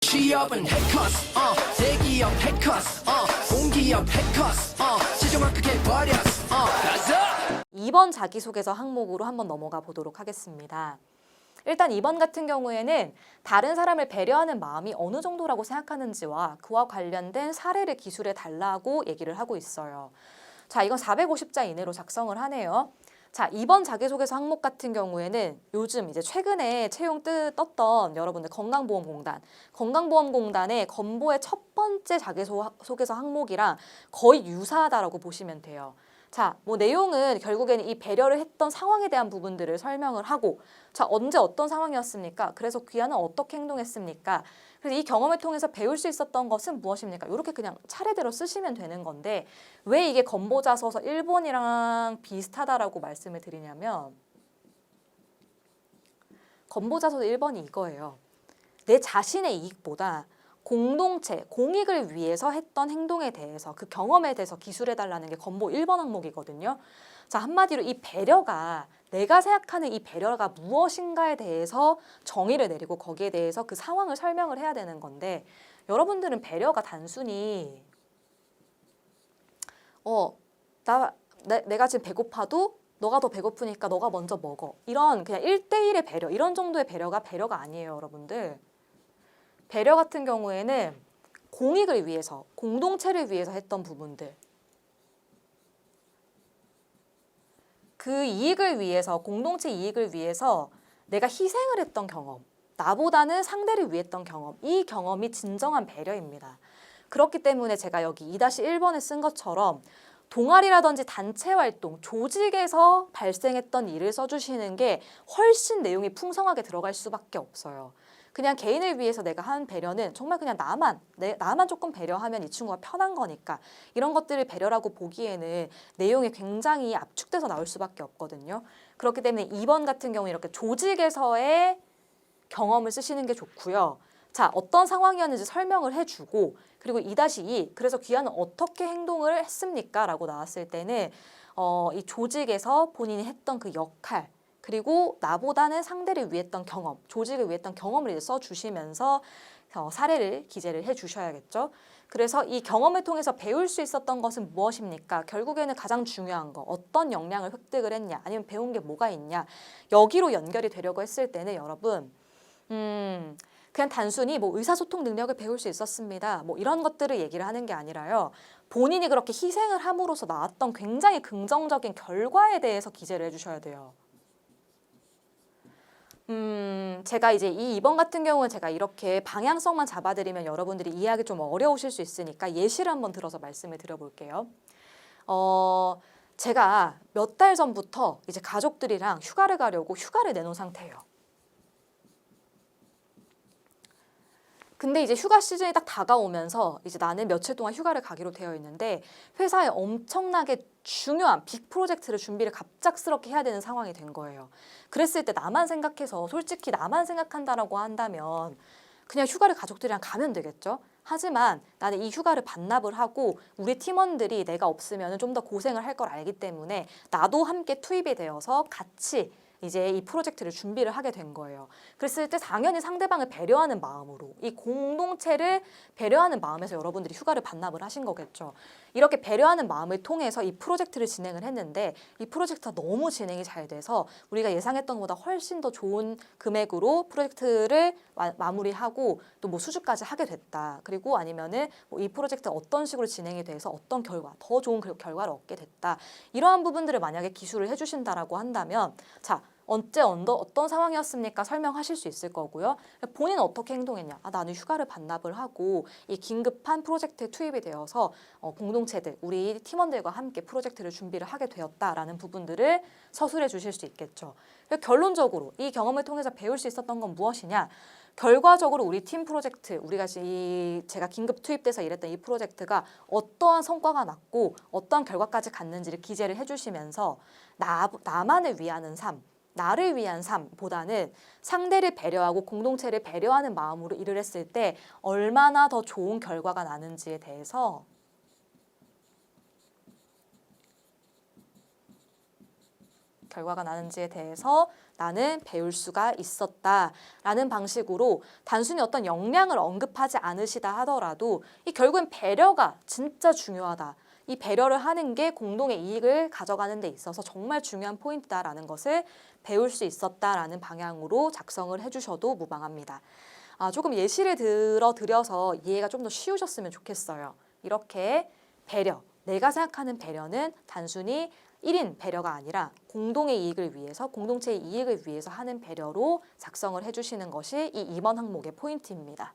취업은 해커스 대기업 해커스 공기업 해커스 시정을 크게 버렸어 가자 2번 자기소개서 항목으로 한번 넘어가 보도록 하겠습니다. 일단 2번 같은 경우에는 다른 사람을 배려하는 마음이 어느 정도라고 생각하는지와 그와 관련된 사례를 기술해 달라고 얘기를 하고 있어요. 자, 이건 450자 이내로 작성을 하네요. 자, 2번 자기소개서 항목 같은 경우에는 요즘 이제 최근에 채용 떴던 여러분들 건강보험공단의 건보의 첫 번째 자기소개서 항목이랑 거의 유사하다라고 보시면 돼요. 자, 뭐 내용은 결국에는 이 배려를 했던 상황에 대한 부분들을 설명을 하고, 자, 언제 어떤 상황이었습니까? 그래서 귀하는 어떻게 행동했습니까? 그래서 이 경험을 통해서 배울 수 있었던 것은 무엇입니까? 이렇게 그냥 차례대로 쓰시면 되는 건데, 왜 이게 건보자서서 1번이랑 비슷하다라고 말씀을 드리냐면, 건보자서서 1번이 이거예요. 내 자신의 이익보다 공동체, 공익을 위해서 했던 행동에 대해서, 그 경험에 대해서 기술해달라는 게 건보 1번 항목이거든요. 자, 한마디로 이 배려가, 내가 생각하는 이 배려가 무엇인가에 대해서 정의를 내리고 거기에 대해서 그 상황을 설명을 해야 되는 건데, 여러분들은 배려가 단순히 내가 지금 배고파도 너가 더 배고프니까 너가 먼저 먹어, 이런 그냥 1대1의 배려, 이런 정도의 배려가 아니에요, 여러분들. 배려 같은 경우에는 공익을 위해서, 공동체를 위해서 했던 부분들, 그 이익을 위해서, 공동체 이익을 위해서 내가 희생을 했던 경험, 나보다는 상대를 위했던 경험, 이 경험이 진정한 배려입니다. 그렇기 때문에 제가 여기 2-1번에 쓴 것처럼 동아리라든지 단체 활동, 조직에서 발생했던 일을 써주시는 게 훨씬 내용이 풍성하게 들어갈 수밖에 없어요. 그냥 개인을 위해서 내가 한 배려는 정말 그냥 나만 조금 배려하면 이 친구가 편한 거니까, 이런 것들을 배려라고 보기에는 내용이 굉장히 압축돼서 나올 수밖에 없거든요. 그렇기 때문에 2번 같은 경우는 이렇게 조직에서의 경험을 쓰시는 게 좋고요. 자, 어떤 상황이었는지 설명을 해주고, 그리고 2-2, 그래서 귀하는 어떻게 행동을 했습니까? 라고 나왔을 때는 이 조직에서 본인이 했던 그 역할, 그리고 나보다는 상대를 위했던 경험, 조직을 위했던 경험을 이제 써주시면서 사례를 기재를 해주셔야겠죠. 그래서 이 경험을 통해서 배울 수 있었던 것은 무엇입니까? 결국에는 가장 중요한 거, 어떤 역량을 획득을 했냐, 아니면 배운 게 뭐가 있냐, 여기로 연결이 되려고 했을 때는 여러분, 그냥 단순히 뭐 의사소통 능력을 배울 수 있었습니다, 뭐 이런 것들을 얘기를 하는 게 아니라요, 본인이 그렇게 희생을 함으로써 나왔던 굉장히 긍정적인 결과에 대해서 기재를 해주셔야 돼요. 제가 이제 이 2번 같은 경우는 제가 이렇게 방향성만 잡아드리면 여러분들이 이해하기 좀 어려우실 수 있으니까 예시를 한번 들어서 말씀을 드려볼게요. 제가 몇 달 전부터 이제 가족들이랑 휴가를 가려고 휴가를 내놓은 상태예요. 근데 이제 휴가 시즌이 딱 다가오면서 이제 나는 며칠 동안 휴가를 가기로 되어 있는데, 회사에 엄청나게 중요한 빅 프로젝트를 준비를 갑작스럽게 해야 되는 상황이 된 거예요. 그랬을 때 나만 생각해서, 솔직히 나만 생각한다라고 한다면 그냥 휴가를 가족들이랑 가면 되겠죠. 하지만 나는 이 휴가를 반납을 하고 우리 팀원들이 내가 없으면 좀 더 고생을 할 걸 알기 때문에 나도 함께 투입이 되어서 같이 이제 이 프로젝트를 준비를 하게 된 거예요. 그랬을 때 당연히 상대방을 배려하는 마음으로, 이 공동체를 배려하는 마음에서 여러분들이 휴가를 반납을 하신 거겠죠. 이렇게 배려하는 마음을 통해서 이 프로젝트를 진행을 했는데, 이 프로젝트가 너무 진행이 잘 돼서 우리가 예상했던 것보다 훨씬 더 좋은 금액으로 프로젝트를 마무리하고 또 뭐 수주까지 하게 됐다. 그리고 아니면은 뭐 이 프로젝트 어떤 식으로 진행이 돼서 어떤 결과, 더 좋은 결과를 얻게 됐다. 이러한 부분들을 만약에 기술을 해주신다라고 한다면, 자, 어떤 상황이었습니까? 설명하실 수 있을 거고요. 본인은 어떻게 행동했냐? 나는 휴가를 반납을 하고 이 긴급한 프로젝트에 투입이 되어서 공동체들, 우리 팀원들과 함께 프로젝트를 준비를 하게 되었다라는 부분들을 서술해 주실 수 있겠죠. 결론적으로 이 경험을 통해서 배울 수 있었던 건 무엇이냐? 결과적으로 우리 팀 프로젝트, 제가 긴급 투입돼서 일했던 이 프로젝트가 어떠한 성과가 났고 어떠한 결과까지 갔는지를 기재를 해주시면서 나만을 위하는 삶, 나를 위한 삶보다는 상대를 배려하고 공동체를 배려하는 마음으로 일을 했을 때 얼마나 더 좋은 결과가 나는지에 대해서 결과가 나는지에 대해서 나는 배울 수가 있었다라는 방식으로 단순히 어떤 역량을 언급하지 않으시다 하더라도 이 결국엔 배려가 진짜 중요하다. 이 배려를 하는 게 공동의 이익을 가져가는 데 있어서 정말 중요한 포인트다라는 것을 배울 수 있었다라는 방향으로 작성을 해주셔도 무방합니다. 조금 예시를 들어드려서 이해가 좀 더 쉬우셨으면 좋겠어요. 이렇게 배려, 내가 생각하는 배려는 단순히 1인 배려가 아니라 공동의 이익을 위해서, 공동체의 이익을 위해서 하는 배려로 작성을 해주시는 것이 이 2번 항목의 포인트입니다.